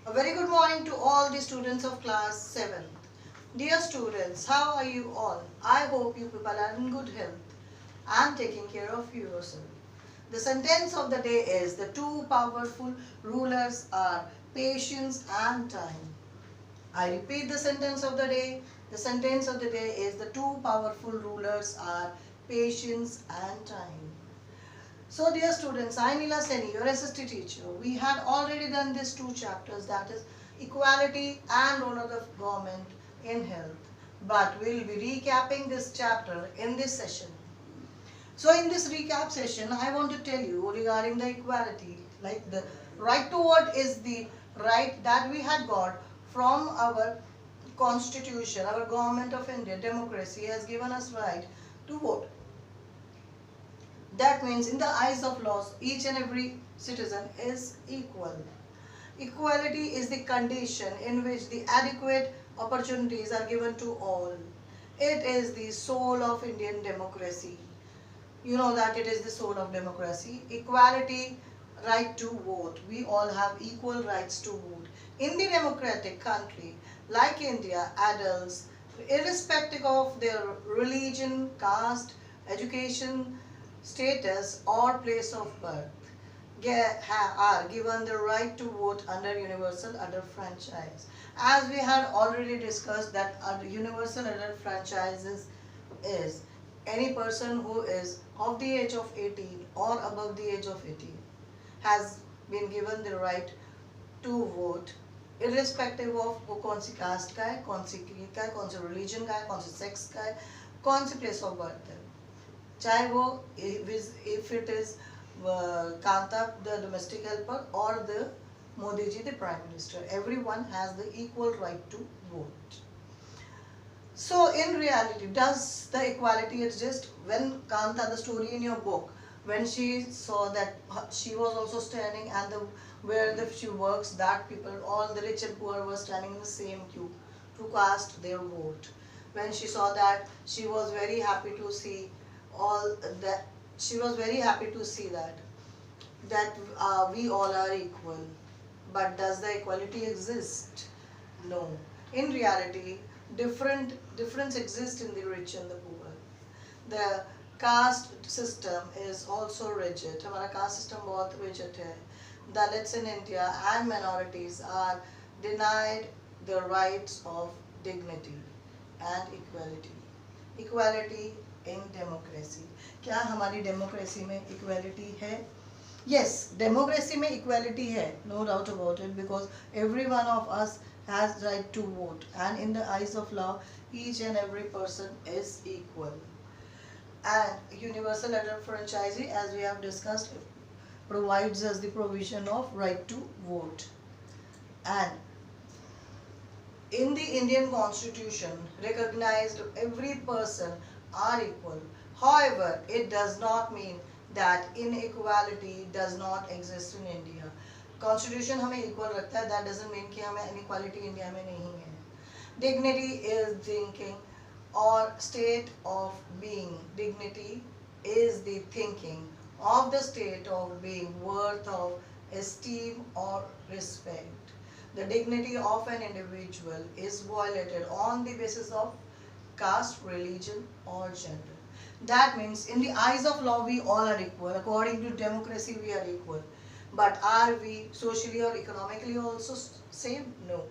A very good morning to all the students of class 7th. Dear students, how are you all? I hope you people are in good health and taking care of yourself. The sentence of the day is the two powerful rulers are patience and time. I repeat the sentence of the day. The sentence of the day is the two powerful rulers are patience and time. So dear students, I am Neela Seni, your SST teacher. We had already done these two chapters, that is equality and role of the government in health. But we will be recapping this chapter in this session. So in this recap session, I want to tell you regarding the equality, like the right to vote is the right that we had got from our constitution, our government of India, democracy has given us right to vote. That means in the eyes of laws, each and every citizen is equal. Equality is the condition in which the adequate opportunities are given to all. It is the soul of Indian democracy. You know that it is the soul of democracy. Equality, right to vote. We all have equal rights to vote. In the democratic country, like India, adults, irrespective of their religion, caste, education, status or place of birth, are given the right to vote under universal adult franchise. As we had already discussed that universal adult franchises is any person who is of the age of 18 or above the age of 18 has been given the right to vote irrespective of वो कौन सी caste का है, कौन सी creed का है, कौन सी religion का है, कौन सी sex का है, कौन सी place of birth है. चाहे वो if it is Kanta the domestic helper or the Modi ji the prime minister, everyone has the equal right to vote. So in reality, does the equality exist? When Kanta, the story in your book, when she saw that she was also standing and where she works, that people, all the rich and poor were standing in the same queue to cast their vote. When she saw that, she was very happy to see all that. She was very happy to see that we all are equal. But does the equality exist? No. In reality, difference exists in the rich and the poor. The caste system is also rigid. हमारा caste system बहुत rigid है. Dalits in India and minorities are denied the rights of dignity and equality. Equality in democracy. क्या हमारी democracy में equality है? Yes, democracy में equality है, no doubt about it, because every one of us has right to vote, and in the eyes of law, each and every person is equal. And universal adult franchise, as we have discussed, provides us the provision of right to vote. And in the Indian constitution, recognized every person are equal. However, it does not mean that inequality does not exist in India. Constitution हमें equal रखता है, that doesn't mean कि हमें inequality India में नहीं है. Dignity is thinking or state of being. Dignity is the thinking of the state of being, worth of esteem or respect. The dignity of an individual is violated on the basis of caste, religion or gender. That means in the eyes of law we all are equal. According to democracy we are equal. But are we socially or economically also same? No.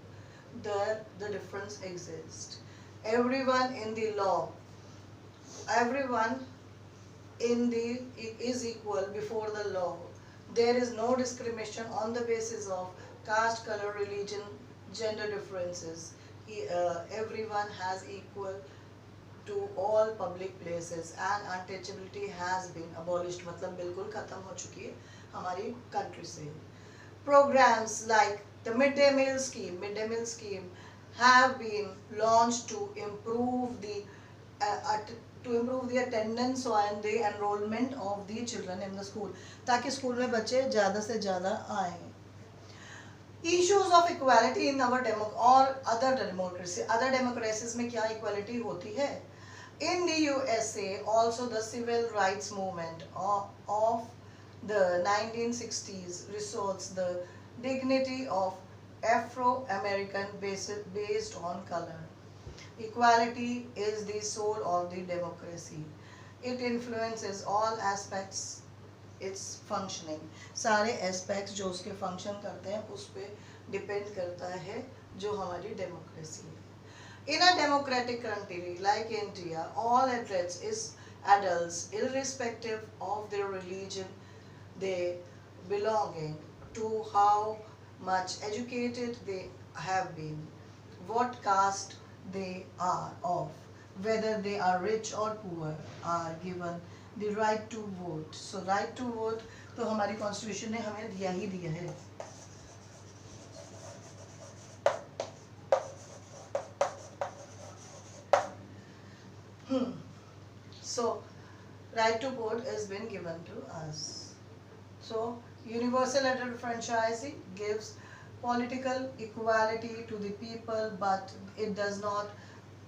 The difference exists. Everyone in the law, everyone in the is equal before the law. There is no discrimination on the basis of caste, color, religion, gender differences. Everyone has equal to all public places and untouchability has been abolished. मतलब बिल्कुल खत्म हो चुकी है हमारी country से. Programs like the midday meal scheme have been launched to improve the attendance and the enrollment of the children in the school, ताकि school में बच्चे ज़्यादा से ज़्यादा आएँ. Issues of equality in our or other democracies में क्या equality होती है? In the USA, also the civil rights movement of the 1960s resorts the dignity of Afro-American based on color. Equality is the soul of the democracy. It influences all aspects its functioning. सारे aspects जो उसके function करते हैं उस पे depend करता है जो हमारी democracy है. In a democratic country like India, all adults, irrespective of their religion, they belonging to how much educated they have been, what caste they are of, whether they are rich or poor, are given the right to vote. So right to vote तो हमारी constitution ने हमें दिया ही दिया है. So right to vote has been given to us. So universal adult franchise gives political equality to the people, but it does not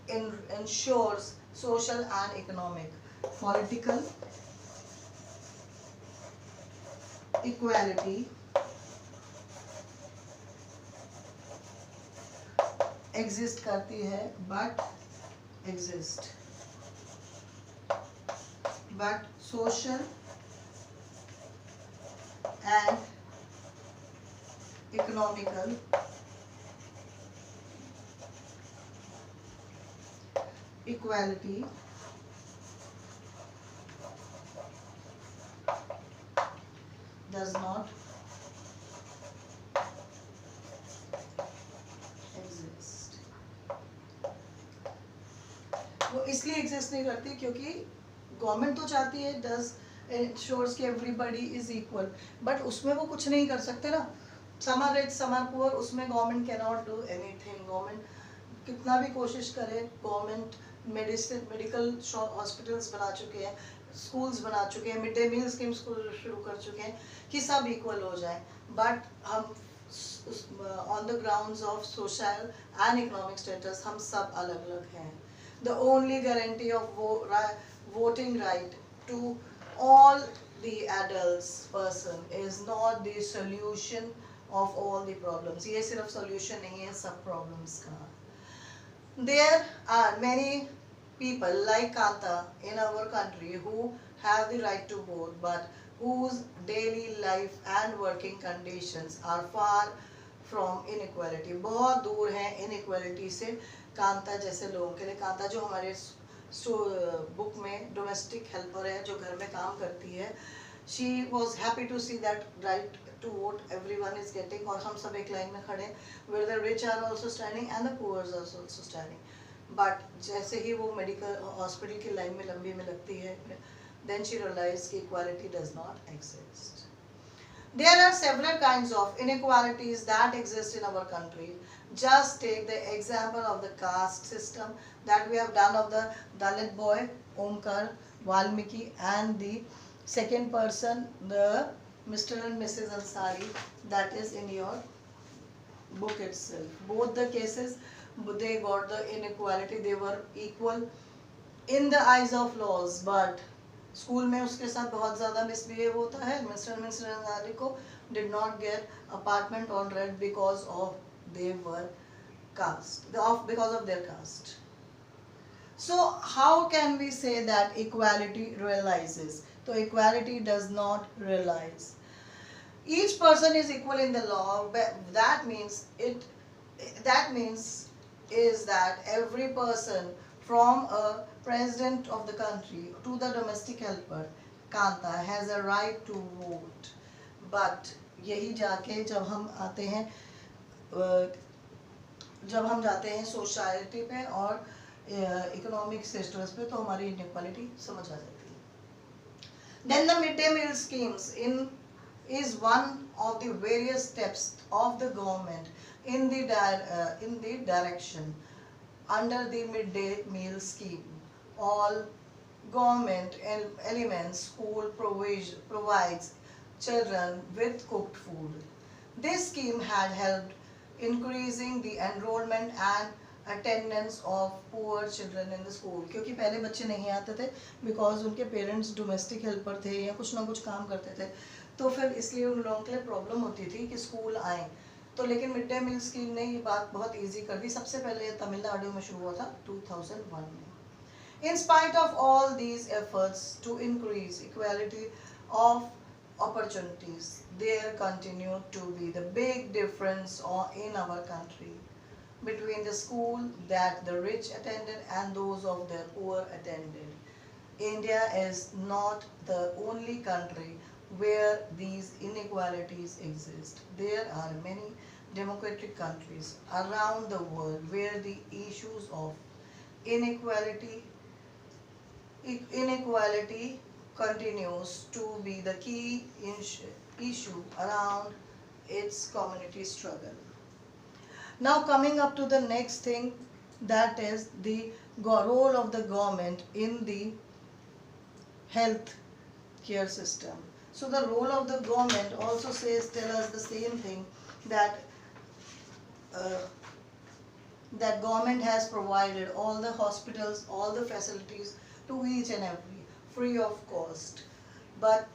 ensures social and economic. Political equality exist करती है, but social and economical equality does not exist. वो इसलिए exist नहीं करती क्योंकि government तो चाहती है does ensures कि everybody is equal, but उसमें वो कुछ नहीं कर सकते ना. some are rich, some are poor, उसमें government cannot do anything. Government कितना भी कोशिश करे, गवर्नमेंट मेडिकल हॉस्पिटल्स बना चुके हैं, स्कूल्स बना चुके हैं, mid day meal scheme school शुरू कर चुके हैं कि सब इक्वल हो जाए, बट हम on the grounds of social and economic status हम सब अलग अलग हैं. The only guarantee of voting right to all the adults person is not the solution of all the problems. ये सिर्फ solution नहीं है सब problems का. There are many people like Kanta in our country who have the right to vote, but whose daily life and working conditions are far from inequality. बहुत दूर हैं inequality से. कांता जैसे लोगों के लिए, कांता जो हमारे बुक में डोमेस्टिक हेल्पर है, जो घर में काम करती है, she was happy to see that right to vote everyone is getting, और हम सब एक लाइन में खड़े, where the rich are also standing and the poor are also standing. But जैसे ही वो मेडिकल हॉस्पिटल की लाइन में लंबी में लगती है, देन शी रियलाइज कि equality does not exist. There are several kinds of inequalities that exist in our country. Just take the example of the caste system that we have done of the Dalit boy, Omkar Valmiki, and the second person, the Mr. and Mrs. Ansari, that is in your book itself. Both the cases, they got the inequality, they were equal in the eyes of laws, but school में उसके साथ बहुत ज़्यादा misbehave होता है. Mister and Mrs Ansari को did not get apartment on rent because of they were caste, because of their caste. So how can we say that equality realises? तो equality does not realise. Each person is equal in the law. that means is that every person from a president of the country to the domestic helper, Kanta, has a right to vote. But यही जाके जब हम आते हैं, जब हम जाते हैं सोसाइटी पे और इकोनॉमिक स्टेटस पे, तो हमारी इनइक्वालिटी समझ आ जाती है. Then the midday meal schemes is one of the various steps of the government in the direction under the midday meal scheme. All government elements school provides children with cooked food. This scheme had helped increasing the enrollment and attendance of poor children in the school. क्योंकि पहले बच्चे नहीं आते थे because उनके parents domestic helper थे या कुछ ना कुछ काम करते थे, तो फिर इसलिए उन लोगों के लिए प्रॉब्लम होती थी कि स्कूल आए. तो लेकिन मिड डे मील स्कीम ने ये बात बहुत इजी कर दी। सबसे पहले ये तमिलनाडु में शुरू हुआ था 2001 में। In spite of all these efforts to increase equality of opportunities, there continue to be the big difference in our country between the school that the rich attended and those of the poor attended. India is not the only country where these inequalities exist. There are many democratic countries around the world where the issues of inequality continues to be the key issue around its community struggle. Now coming up to the next thing, that is the role of the government in the health care system. So the role of the government also tell us the same thing, that uh, that government has provided all the hospitals, all the facilities to each and every, free of cost. But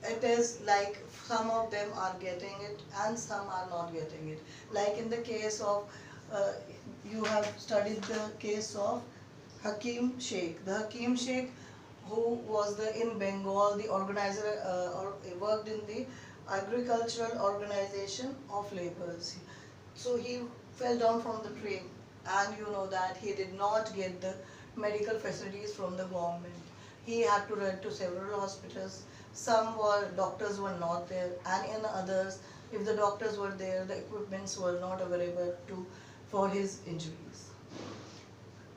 it is like some of them are getting it and some are not getting it. Like in the case of, you have studied the case of Hakim Sheikh. The Hakim Sheikh, who was in Bengal, the organizer, or worked in the agricultural organization of laborers. So he fell down from the train, and you know that he did not get the medical facilities from the government. He had to run to several hospitals. Some doctors were not there, and in others, if the doctors were there, the equipments were not available for his injuries.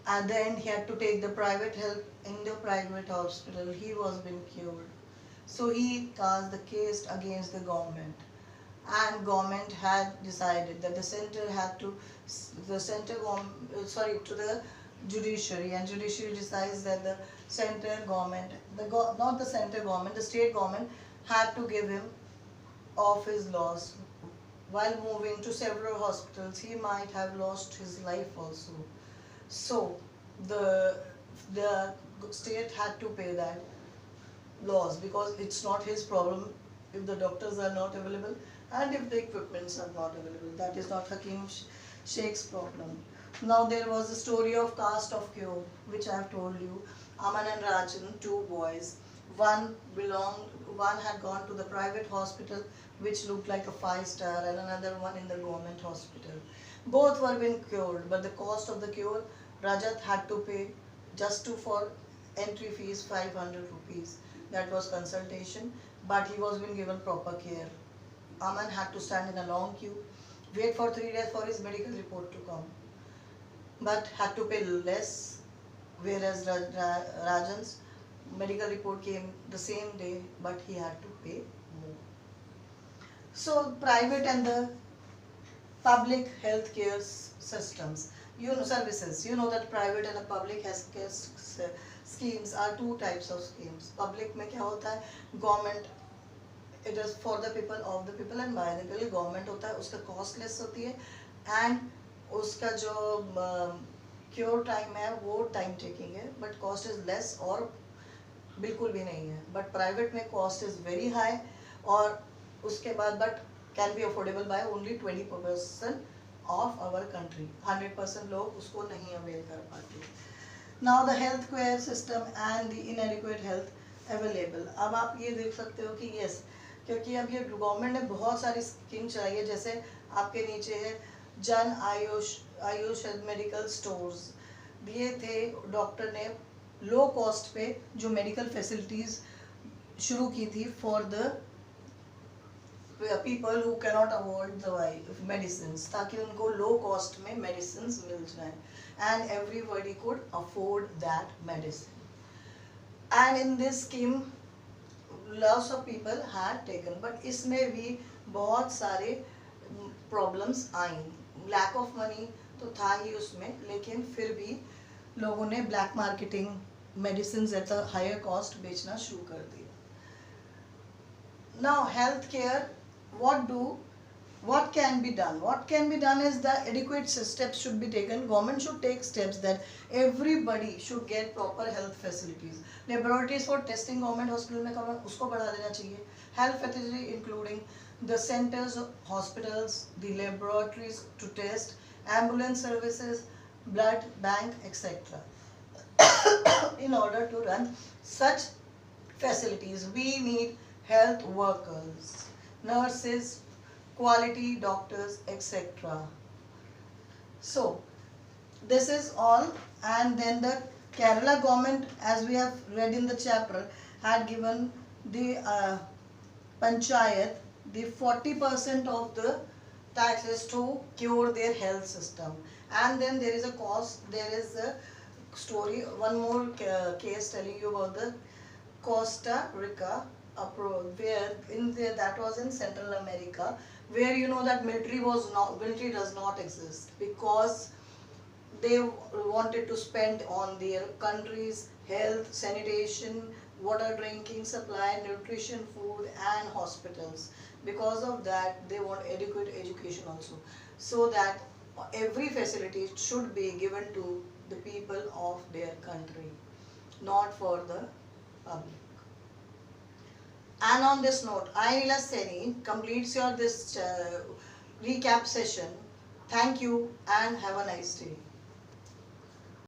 And then he had to take the private help in the private hospital. He was being cured. So he cast the case against the government, and government had decided that the center had to, to the judiciary, and judiciary decides that the center government, not the center government, the state government had to give him off his loss. While moving to several hospitals, he might have lost his life also. So the state had to pay that loss, because it's not his problem if the doctors are not available and if the equipments are not available. That is not Hakim Sheikh's problem. Now there was a story of caste of cure, which I have told you. Aman and Rajan, two boys. One had gone to the private hospital which looked like a 5-star, and another one in the government hospital. Both were being cured, but the cost of the cure, Rajat had to pay just for entry fees 500 rupees. That was consultation, but he was being given proper care. Aman had to stand in a long queue, wait for 3 days for his medical report to come, but had to pay less, whereas Rajan's medical report came the same day, but he had to pay more. So private and the public health care systems, services, that private and the public health care schemes are two types of schemes. Public में क्या होता है, government, it is for the people, of the people and by the people. Government होता है, उसका cost less होती है, and उसका जो cure time है वो time taking है, but cost is less और बिल्कुल भी नहीं है. But private में cost is very high, और उसके बाद but can be affordable by only 20% of our country. 100% लोग उसको नहीं avail कर पाते. Now the health care system and the inadequate health available. अब आप ये देख सकते हो कि yes, क्योंकि अब ये गवर्नमेंट ने बहुत सारी स्कीम चलाई है. जैसे आपके नीचे है जन आयुष मेडिकल स्टोर्स दिए थे. डॉक्टर ने लो कॉस्ट पे जो मेडिकल फैसिलिटीज शुरू की थी for the people who can not afford the medicines, ताकि उनको लो कॉस्ट में मेडिसिन्स मिल जाए, and everybody could afford that medicine. And in this scheme lots of people had taken, but इसमें भी बहुत सारे problems I. lack of money तो था ही उसमें, लेकिन फिर भी लोगों ने black marketing medicines at a higher cost बेचना शुरू कर दिया. Now health care, what do What can be done? What can be done is the adequate steps should be taken. Government should take steps that everybody should get proper health facilities. Laboratories for testing government hospital में उसको बढ़ा देना चाहिए. Health facility including the centers, hospitals, the laboratories to test, ambulance services, blood bank, etc. In order to run such facilities, we need health workers, nurses, quality doctors, etc. So, this is all. And then the Kerala government, as we have read in the chapter, had given the panchayat the 40% of the taxes to cure their health system. And then there is a cost, there is a story, one more case telling you about the Costa Rica approach, where that was in Central America, where you know that military does not exist, because they wanted to spend on their country's health, sanitation, water drinking supply, nutrition, food and hospitals. Because of that, they want adequate education also, so that every facility should be given to the people of their country, not for the public. And on this note, I, Neela Seni, completes your this recap session. Thank you and have a nice day.